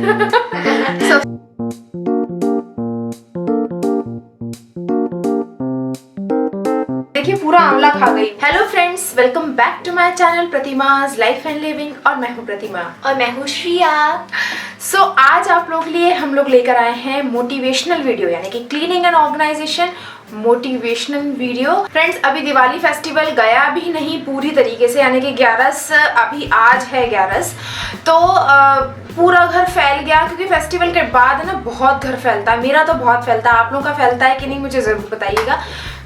So, देखिए पूरा आंवला खा गई। Hello friends, welcome back to my channel Pratima's life and living. और मैं हूँ प्रतिमा और मैं हूँ श्रिया। सो आज आप लोग के लिए हम लोग लेकर आए हैं मोटिवेशनल वीडियो, यानी कि cleaning and organisation motivational video. Friends, अभी दिवाली फेस्टिवल गया भी नहीं पूरी तरीके से, यानी कि 11 अभी आज है 11, तो पूरा घर फैल गया, क्योंकि फेस्टिवल के बाद ना बहुत घर फैलता है। मेरा तो बहुत फैलता है, आप लोगों का फैलता है कि नहीं मुझे ज़रूर बताइएगा।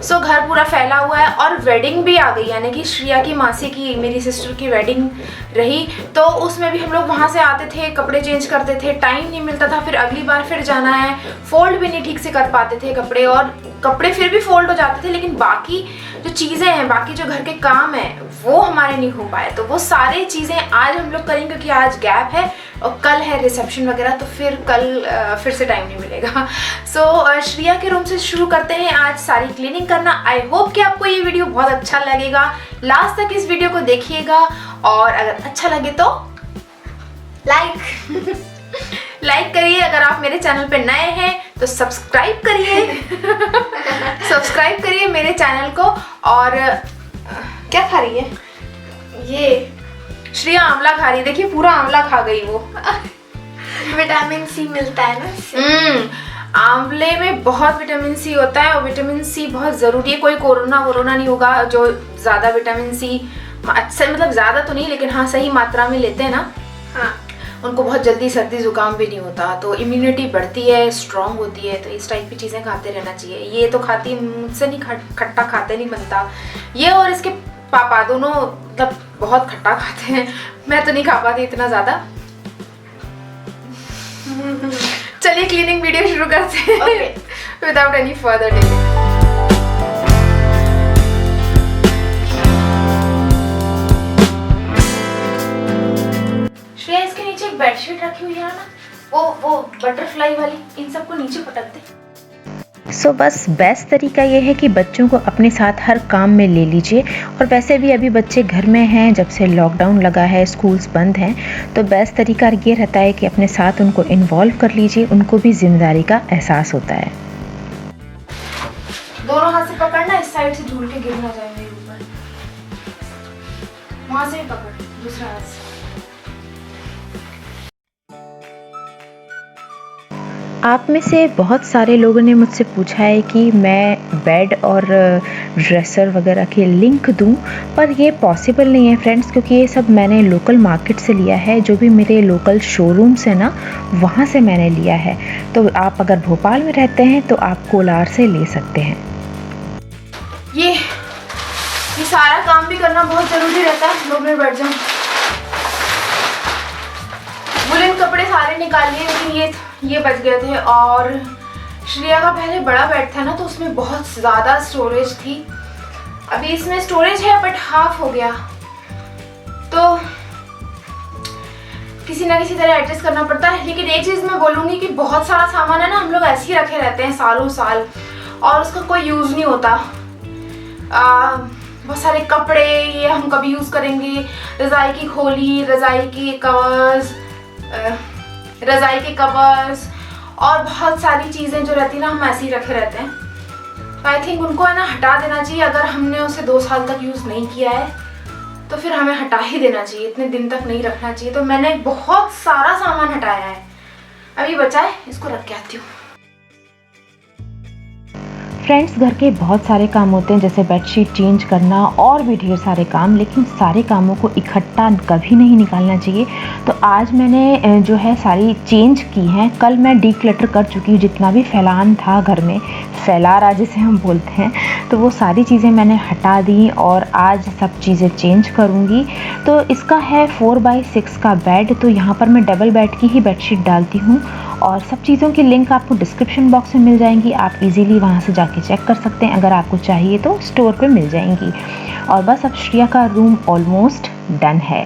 सो घर पूरा फैला हुआ है और वेडिंग भी आ गई, यानी कि श्रिया की मासी की, मेरी सिस्टर की वेडिंग रही, तो उसमें भी हम लोग वहाँ से आते थे, कपड़े चेंज करते थे, टाइम नहीं मिलता था, फिर अगली बार फिर जाना है, फोल्ड भी नहीं ठीक से कर पाते थे कपड़े, और कपड़े फिर भी फोल्ड हो जाते थे, लेकिन बाकी जो चीज़ें हैं, बाकी जो घर के काम हैं वो हमारे नहीं हो पाए। तो वो सारी चीज़ें आज हम लोग करेंगे, क्योंकि आज गैप है और कल है रिसेप्शन वगैरह, तो फिर कल फिर से टाइम नहीं मिलेगा। सो श्रिया के रूम से शुरू करते हैं आज सारी क्लीनिंग करना। आई होप कि आपको ये वीडियो बहुत अच्छा लगेगा, लास्ट तक इस वीडियो को देखिएगा, और अगर अच्छा लगे तो लाइक करिए। अगर आप मेरे चैनल पे नए हैं तो सब्सक्राइब करिए सब्सक्राइब करिए मेरे चैनल को। और क्या खा रही है ये? श्रिया आंवला खा रही है, देखिए पूरा आंवला खा गई वो। विटामिन सी मिलता है ना। आंवले में बहुत विटामिन सी होता है, और विटामिन सी बहुत ज़रूरी है। कोई कोरोना नहीं होगा जो ज़्यादा विटामिन सी, अच्छा मतलब ज़्यादा तो नहीं, लेकिन हाँ सही मात्रा में लेते हैं ना, हाँ, उनको बहुत जल्दी सर्दी जुकाम भी नहीं होता, तो इम्यूनिटी बढ़ती है, स्ट्रांग होती है। तो इस टाइप की चीज़ें खाते रहना चाहिए। ये तो खाती, मुझसे नहीं खट्टा खाते नहीं बनता ये, और इसके पापा दोनों मतलब बहुत खट्टा खाते हैं, मैं तो नहीं खा पाती इतना ज़्यादा। चलिए क्लीनिंग वीडियो शुरू करते हैं without any further delay. Shreya, इसके नीचे एक बेडशीट रखी हुई है ना, वो बटरफ्लाई वाली, इन सबको नीचे पटक दे। सो बस बेस्ट तरीका ये है कि बच्चों को अपने साथ हर काम में ले लीजिए। और वैसे भी अभी बच्चे घर में हैं, जब से लॉकडाउन लगा है, स्कूल्स बंद हैं, तो बेस्ट तरीका ये रहता है कि अपने साथ उनको इन्वॉल्व कर लीजिए, उनको भी जिम्मेदारी का एहसास होता है। दोनों हाथ से पकड़ना, इस साइड से झूल के गिर ना जाए मेरे ऊपर, वहां से भी पकड़, दूसरा हाथ से। आप में से बहुत सारे लोगों ने मुझसे पूछा है कि मैं बेड और ड्रेसर वगैरह के लिंक दूं, पर ये पॉसिबल नहीं है फ्रेंड्स, क्योंकि ये सब मैंने लोकल मार्केट से लिया है, जो भी मेरे लोकल शोरूम्स है ना, वहाँ से मैंने लिया है। तो आप अगर भोपाल में रहते हैं तो आप कोलार से ले सकते हैं। ये सारा काम भी करना बहुत ज़रूरी रहता है। 2 मिनट बैठ जाऊँ। वुलन कपड़े सारे निकाल लिए, लेकिन ये बच गए थे। और श्रिया का पहले बड़ा बेड था ना, तो उसमें बहुत ज़्यादा स्टोरेज थी। अभी इसमें स्टोरेज है बट हाफ हो गया, तो किसी ना किसी तरह एडजस्ट करना पड़ता है। लेकिन एक चीज़ मैं बोलूँगी कि बहुत सारा सामान है ना, हम लोग ऐसे ही रखे रहते हैं सालों साल, और उसका कोई यूज़ नहीं होता। बहुत सारे कपड़े ये हम कभी यूज़ करेंगे, रज़ाई की खोली, रज़ाई के कवर्स और बहुत सारी चीज़ें जो रहती है ना, हम ऐसे ही रखे रहते हैं। तो आई थिंक उनको है ना हटा देना चाहिए। अगर हमने उसे 2 साल तक यूज़ नहीं किया है तो फिर हमें हटा ही देना चाहिए, इतने दिन तक नहीं रखना चाहिए। तो मैंने बहुत सारा सामान हटाया है, अभी बचा है, इसको रख के आती हूँ। फ्रेंड्स, घर के बहुत सारे काम होते हैं, जैसे बेडशीट चेंज करना और भी ढेर सारे काम, लेकिन सारे कामों को इकट्ठा कभी नहीं निकालना चाहिए। तो आज मैंने जो है सारी चेंज की हैं। कल मैं डीक्लटर कर चुकी हूँ, जितना भी फैलान था घर में, फैलारा जिसे हम बोलते हैं, तो वो सारी चीज़ें मैंने हटा दी और आज सब चीज़ें चेंज करूँगी। तो इसका है 4x6 का बेड, तो यहाँ पर मैं डबल बेड की ही बेडशीट डालती हूँ, और सब चीज़ों की लिंक आपको डिस्क्रिप्शन बॉक्स में मिल जाएंगी। आप इजीली वहाँ से जाके चेक कर सकते हैं, अगर आपको चाहिए तो स्टोर पे मिल जाएंगी। और बस अब श्रिया का रूम ऑलमोस्ट डन है।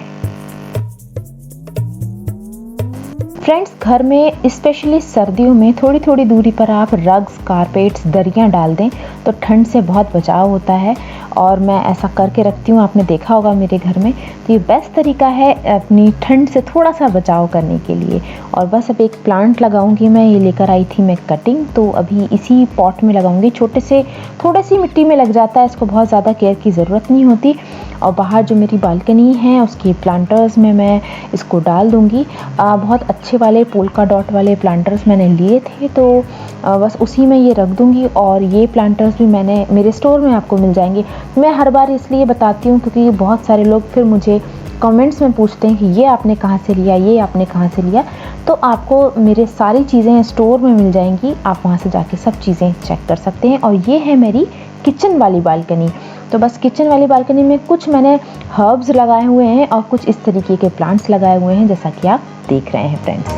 फ्रेंड्स, घर में स्पेशली सर्दियों में थोड़ी थोड़ी दूरी पर आप रग्स, कारपेट्स, दरियाँ डाल दें तो ठंड से बहुत बचाव होता है और मैं ऐसा करके रखती हूँ। आपने देखा होगा मेरे घर में। तो ये बेस्ट तरीका है अपनी ठंड से थोड़ा सा बचाव करने के लिए। और बस अब एक प्लांट लगाऊंगी मैं, ये लेकर आई थी मैं कटिंग, तो अभी इसी पॉट में लगाऊंगी। छोटे से थोड़ी सी मिट्टी में लग जाता है, इसको बहुत ज़्यादा केयर की ज़रूरत नहीं होती। और बाहर जो मेरी बालकनी है उसकी प्लांटर्स में मैं इसको डाल दूँगी। बहुत अच्छे वाले पोल्का डॉट वाले प्लांटर्स मैंने लिए थे, तो बस उसी में ये रख दूँगी। और ये प्लांटर्स भी मैंने मेरे स्टोर में आपको मिल जाएंगे। मैं हर बार इसलिए बताती हूँ क्योंकि बहुत सारे लोग फिर मुझे कमेंट्स में पूछते हैं कि ये आपने कहाँ से लिया, ये आपने कहाँ से लिया। तो आपको मेरे सारी चीज़ें स्टोर में मिल जाएंगी, आप वहाँ से जाके सब चीज़ें चेक कर सकते हैं। और ये है मेरी किचन वाली बालकनी। तो बस किचन वाली बालकनी में कुछ मैंने हर्ब्स लगाए हुए हैं और कुछ इस तरीके के प्लांट्स लगाए हुए हैं, जैसा कि आप देख रहे हैं फ्रेंड्स।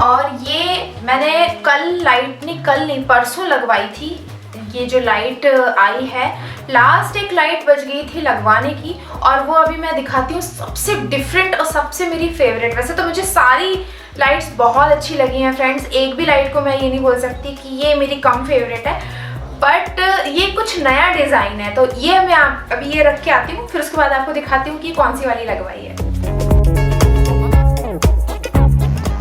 और ये मैंने कल नहीं परसों लगवाई थी। ये जो लाइट आई है, लास्ट एक लाइट बच गई थी लगवाने की, और वो अभी मैं दिखाती हूँ। सबसे डिफरेंट और सबसे मेरी फेवरेट। वैसे तो मुझे सारी लाइट्स बहुत अच्छी लगी हैं फ्रेंड्स, एक भी लाइट को मैं ये नहीं बोल सकती कि ये मेरी कम फेवरेट है, बट ये कुछ नया डिज़ाइन है। तो ये मैं अभी ये रख के आती हूँ, फिर उसके बाद आपको दिखाती हूँ कि कौन सी वाली लगवाई है।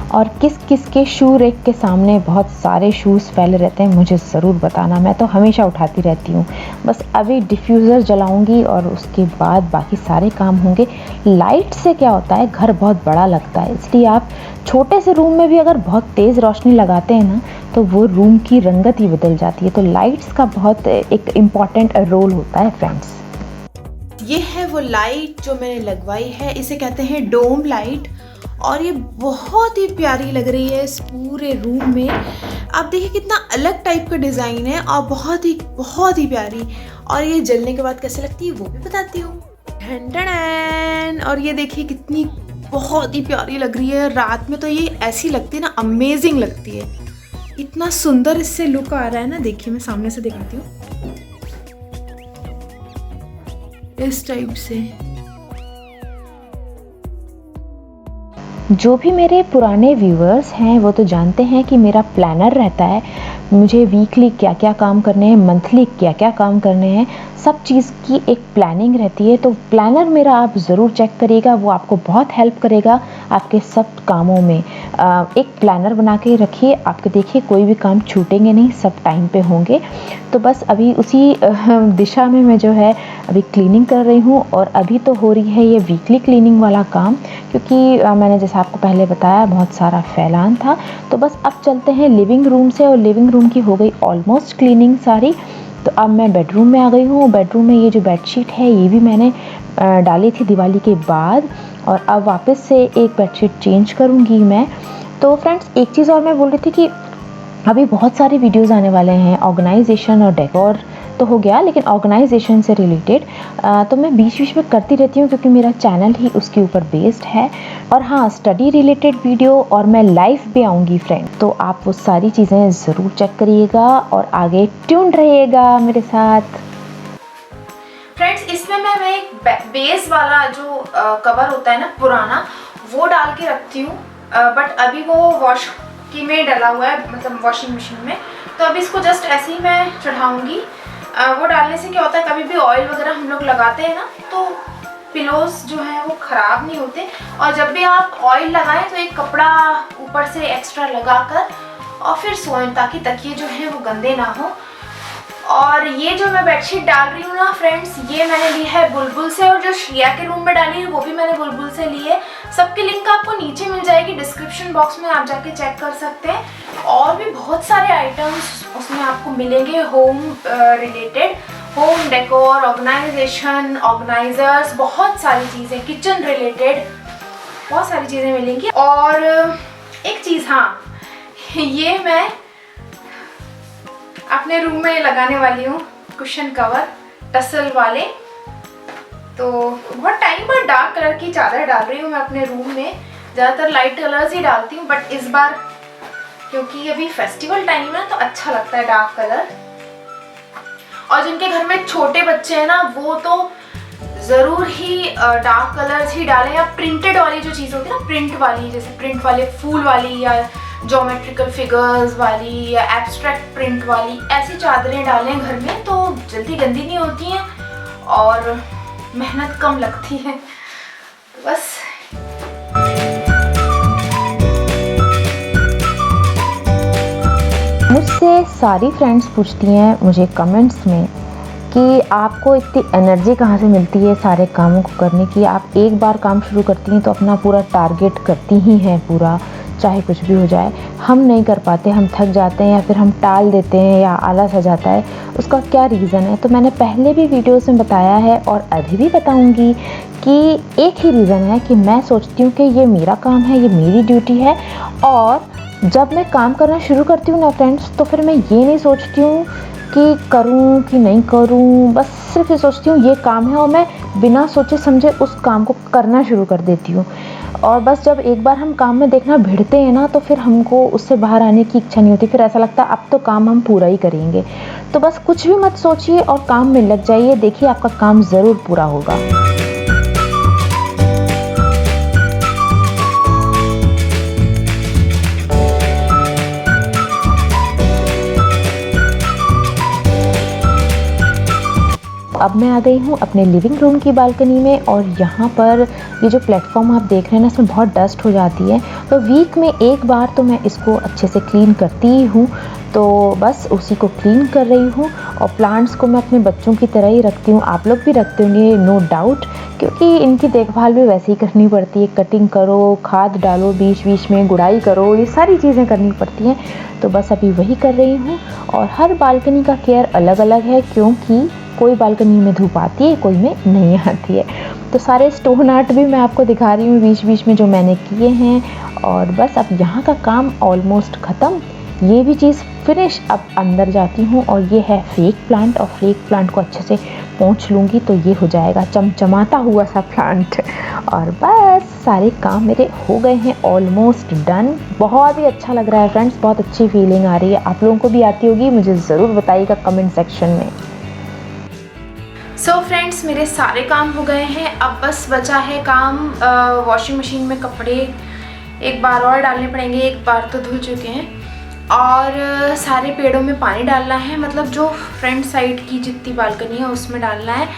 और किस किस के शू रैक के सामने बहुत सारे शूज़ फैले रहते हैं, मुझे ज़रूर बताना। मैं तो हमेशा उठाती रहती हूँ। बस अभी डिफ्यूज़र जलाऊंगी और उसके बाद बाकी सारे काम होंगे। लाइट से क्या होता है, घर बहुत बड़ा लगता है, इसलिए आप छोटे से रूम में भी अगर बहुत तेज़ रोशनी लगाते हैं ना, तो वो रूम की रंगत ही बदल जाती है। तो लाइट्स का बहुत एक इम्पॉर्टेंट रोल होता है फ्रेंड्स। ये है वो लाइट जो मैंने लगवाई है, इसे कहते हैं डोम लाइट, और ये बहुत ही प्यारी लग रही है इस पूरे रूम में। आप देखिए कितना अलग टाइप का डिज़ाइन है और बहुत ही प्यारी। और ये जलने के बाद कैसे लगती है वो भी बताती हूँ। ठंडन। और ये देखिए कितनी बहुत ही प्यारी लग रही है। रात में तो ये ऐसी लगती है ना, अमेजिंग लगती है। इतना सुंदर इससे लुक आ रहा है ना। देखिए मैं सामने से दिखाती हूँ, इस टाइप से। जो भी मेरे पुराने व्यूअर्स हैं वो तो जानते हैं कि मेरा प्लानर रहता है, मुझे वीकली क्या क्या काम करने हैं, मंथली क्या क्या काम करने हैं, सब चीज़ की एक प्लानिंग रहती है। तो प्लानर मेरा आप ज़रूर चेक करिएगा, वो आपको बहुत हेल्प करेगा आपके सब कामों में। एक प्लानर बना के रखिए, आपके देखिए कोई भी काम छूटेंगे नहीं, सब टाइम पे होंगे। तो बस अभी उसी दिशा में मैं जो है अभी क्लीनिंग कर रही हूँ। और अभी तो हो रही है ये वीकली क्लीनिंग वाला काम, क्योंकि मैंने जैसा आपको पहले बताया बहुत सारा फैलान था। तो बस अब चलते हैं लिविंग रूम से, और लिविंग रूम की हो गई ऑलमोस्ट क्लीनिंग सारी। तो अब मैं बेडरूम में आ गई हूँ। बेडरूम में ये जो बेडशीट है ये भी मैंने डाली थी दिवाली के बाद, और अब वापस से एक बेडशीट चेंज करूँगी मैं। तो फ्रेंड्स, एक चीज़ और मैं बोल रही थी कि अभी बहुत सारे वीडियोस आने वाले हैं ऑर्गेनाइजेशन और डेकोर तो हो गया, लेकिन ऑर्गेनाइजेशन से रिलेटेड तो मैं बीच बीच में करती रहती हूँ क्योंकि मेरा चैनल ही उसके ऊपर बेस्ड है। और हाँ, स्टडी रिलेटेड वीडियो और मैं लाइव भी आऊँगी फ्रेंड, तो आप वो सारी चीज़ें ज़रूर चेक करिएगा और आगे ट्यून रहिएगा मेरे साथ। फ्रेंड्स, इसमें मैं एक बेस वाला जो कवर होता है ना पुराना, वो डाल के रखती हूँ, बट अभी वो वॉश की में डला हुआ है, मतलब वॉशिंग मशीन में। तो अभी इसको जस्ट ऐसे ही मैं चढ़ाऊँगी। वो डालने से क्या होता है, कभी भी ऑयल वगैरह हम लोग लगाते हैं ना, तो पिलोज जो है वो ख़राब नहीं होते। और जब भी आप ऑयल लगाएं तो एक कपड़ा ऊपर से एक्स्ट्रा लगाकर और फिर सोएं, ताकि तकिए जो है वो गंदे ना हो। और ये जो मैं बेडशीट डाल रही हूँ ना फ्रेंड्स, ये मैंने ली है बुलबुल से, और जो श्रिया के रूम में डाली है वो भी मैंने बुलबुल से ली है। सबकी लिंक आपको नीचे मिल जाएगी डिस्क्रिप्शन बॉक्स में, आप जाके चेक कर सकते हैं। और भी बहुत सारे आइटम्स उसमें आपको मिलेंगे home related, home decor, organisation, organisers, बहुत सारी चीज़ें, किचन रिलेटेड बहुत सारी चीज़ें मिलेंगी। और एक चीज़, हाँ, ये मैं अपने रूम में लगाने वाली हूँ कुशन कवर टसल वाले। तो बहुत टाइम पर डार्क कलर की चादर डाल रही हूँ मैं अपने रूम में। ज़्यादातर लाइट कलर्स ही डालती हूँ, बट इस बार क्योंकि अभी फेस्टिवल टाइम है तो अच्छा लगता है डार्क कलर। और जिनके घर में छोटे बच्चे हैं ना, वो तो ज़रूर ही डार्क कलर्स ही डालें, या प्रिंटेड वाली जो चीज़ होती है ना, प्रिंट वाली, जैसे प्रिंट वाले फूल वाली या ज्योमेट्रिकल फिगर्स वाली या एब्स्ट्रैक्ट प्रिंट वाली ऐसी चादरें डालें घर में, तो जल्दी गंदी नहीं होती हैं और मेहनत कम लगती है। बस मुझसे सारी फ्रेंड्स पूछती हैं मुझे कमेंट्स में कि आपको इतनी एनर्जी कहाँ से मिलती है सारे कामों को करने की। आप एक बार काम शुरू करती हैं तो अपना पूरा टारगेट करती ही हैं पूरा, चाहे कुछ भी हो जाए। हम नहीं कर पाते, हम थक जाते हैं या फिर हम टाल देते हैं या आलस आ जाता है, उसका क्या रीज़न है? तो मैंने पहले भी वीडियोस में बताया है और अभी भी बताऊंगी कि एक ही रीज़न है कि मैं सोचती हूँ कि ये मेरा काम है, ये मेरी ड्यूटी है। और जब मैं काम करना शुरू करती हूँ ना फ्रेंड्स, तो फिर मैं ये नहीं सोचती हूँ कि करूँ कि नहीं करूँ, बस सिर्फ ये सोचती हूँ ये काम है और मैं बिना सोचे समझे उस काम को करना शुरू कर देती हूँ। और बस जब एक बार हम काम में देखना भिड़ते हैं ना, तो फिर हमको उससे बाहर आने की इच्छा नहीं होती। फिर ऐसा लगता है अब तो काम हम पूरा ही करेंगे। तो बस कुछ भी मत सोचिए और काम में लग जाइए, देखिए आपका काम ज़रूर पूरा होगा। अब मैं आ गई हूँ अपने लिविंग रूम की बालकनी में, और यहाँ पर ये जो प्लेटफॉर्म आप देख रहे हैं ना, इसमें बहुत डस्ट हो जाती है, तो वीक में एक बार तो मैं इसको अच्छे से क्लीन करती ही हूँ। तो बस उसी को क्लीन कर रही हूँ। और प्लांट्स को मैं अपने बच्चों की तरह ही रखती हूँ, आप लोग भी रखते होंगे नो डाउट, क्योंकि इनकी देखभाल भी वैसे ही करनी पड़ती है। कटिंग करो, खाद डालो, बीच बीच में गुड़ाई करो, ये सारी चीज़ें करनी पड़ती हैं। तो बस अभी वही कर रही हूँ। और हर बालकनी का केयर अलग अलग है, क्योंकि कोई बालकनी में धूप आती है, कोई में नहीं आती है। तो सारे स्टोन आर्ट भी मैं आपको दिखा रही हूँ बीच बीच में जो मैंने किए हैं। और बस अब यहाँ का काम ऑलमोस्ट ख़त्म, ये भी चीज़ फिनिश। अब अंदर जाती हूँ और ये है फेक प्लांट, और फेक प्लांट को अच्छे से पोंछ लूँगी तो ये हो जाएगा चमचमाता हुआ सा प्लांट। और बस सारे काम मेरे हो गए हैं ऑलमोस्ट डन। बहुत ही अच्छा लग रहा है फ्रेंड्स, बहुत अच्छी फीलिंग आ रही है। आप लोगों को भी आती होगी, मुझे ज़रूर बताइएगा कमेंट सेक्शन में। सो फ्रेंड्स, मेरे सारे काम हो गए हैं। अब बस बचा है काम वॉशिंग मशीन में कपड़े एक बार और डालने पड़ेंगे, एक बार तो धुल चुके हैं। और सारे पेड़ों में पानी डालना है, मतलब जो फ्रंट साइड की जितनी बालकनी है उसमें डालना है।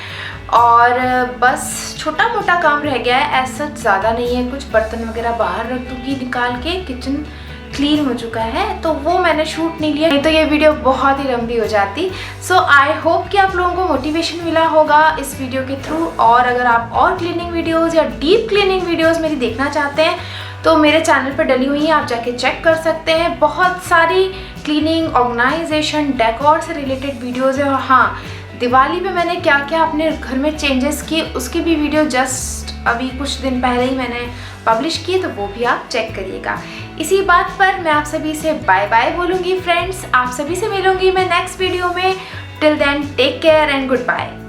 और बस छोटा मोटा काम रह गया है, ऐसा ज़्यादा नहीं है। कुछ बर्तन वगैरह बाहर रख दूँगी निकाल के, किचन क्लीन हो चुका है, तो वो मैंने शूट नहीं लिया, नहीं तो ये वीडियो बहुत ही लंबी हो जाती। सो आई होप कि आप लोगों को मोटिवेशन मिला होगा इस वीडियो के थ्रू। और अगर आप और क्लीनिंग वीडियोस या डीप क्लीनिंग वीडियोस मेरी देखना चाहते हैं तो मेरे चैनल पर डली हुई हैं, आप जाके चेक कर सकते हैं। बहुत सारी क्लीनिंग, ऑर्गेनाइजेशन, डेकोर से रिलेटेड वीडियोज़ है। और हाँ, दिवाली पे मैंने क्या क्या अपने घर में चेंजेस किए उसकी भी वीडियो जस्ट अभी कुछ दिन पहले ही मैंने पब्लिश की, तो वो भी आप चेक करिएगा। इसी बात पर मैं आप सभी से बाय बाय बोलूँगी फ्रेंड्स। आप सभी से मिलूँगी मैं नेक्स्ट वीडियो में। Till then take care and good bye.